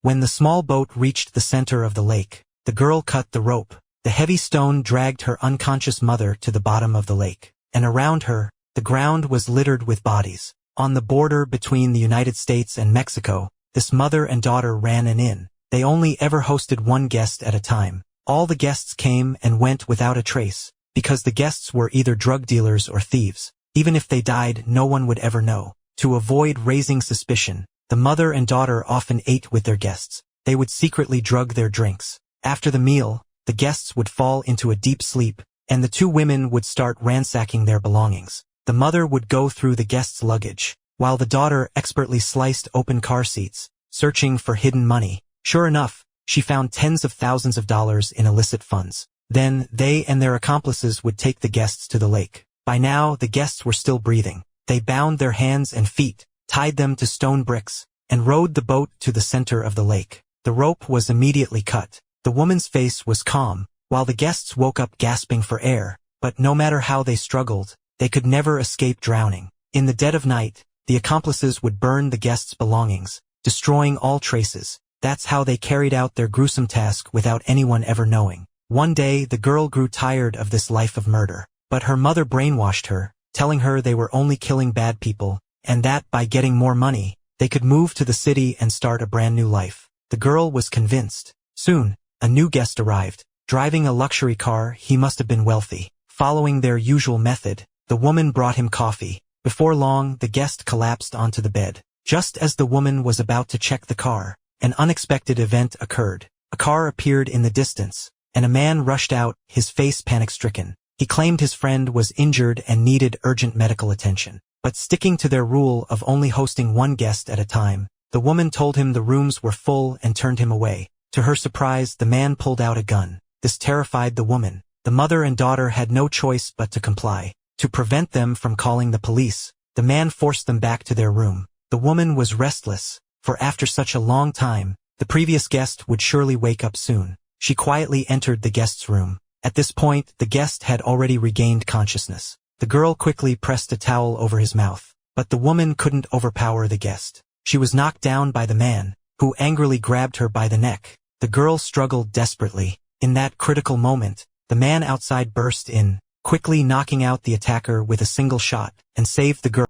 When the small boat reached the center of the lake, the girl cut the rope. The heavy stone dragged her unconscious mother to the bottom of the lake, and around her, the ground was littered with bodies. On the border between the United States and Mexico, this mother and daughter ran an inn. They only ever hosted one guest at a time. All the guests came and went without a trace, because the guests were either drug dealers or thieves. Even if they died, no one would ever know. To avoid raising suspicion, the mother and daughter often ate with their guests. They would secretly drug their drinks. After the meal, the guests would fall into a deep sleep, and the two women would start ransacking their belongings. The mother would go through the guests' luggage, while the daughter expertly sliced open car seats, searching for hidden money. Sure enough, she found tens of thousands of dollars in illicit funds. Then, they and their accomplices would take the guests to the lake. By now, the guests were still breathing. They bound their hands and feet, tied them to stone bricks, and rowed the boat to the center of the lake. The rope was immediately cut. The woman's face was calm, while the guests woke up gasping for air. But no matter how they struggled, they could never escape drowning. In the dead of night, the accomplices would burn the guests' belongings, destroying all traces. That's how they carried out their gruesome task without anyone ever knowing. One day, the girl grew tired of this life of murder. But her mother brainwashed her, telling her they were only killing bad people, and that by getting more money, they could move to the city and start a brand new life. The girl was convinced. Soon, a new guest arrived. Driving a luxury car, he must have been wealthy. Following their usual method, the woman brought him coffee. Before long, the guest collapsed onto the bed. Just as the woman was about to check the car, an unexpected event occurred. A car appeared in the distance, and a man rushed out, his face panic-stricken. He claimed his friend was injured and needed urgent medical attention. But sticking to their rule of only hosting one guest at a time, the woman told him the rooms were full and turned him away. To her surprise, the man pulled out a gun. This terrified the woman. The mother and daughter had no choice but to comply. To prevent them from calling the police, the man forced them back to their room. The woman was restless, for after such a long time, the previous guest would surely wake up soon. She quietly entered the guest's room. At this point, the guest had already regained consciousness. The girl quickly pressed a towel over his mouth, but the woman couldn't overpower the guest. She was knocked down by the man, who angrily grabbed her by the neck. The girl struggled desperately. In that critical moment, the man outside burst in, quickly knocking out the attacker with a single shot, and saved the girl.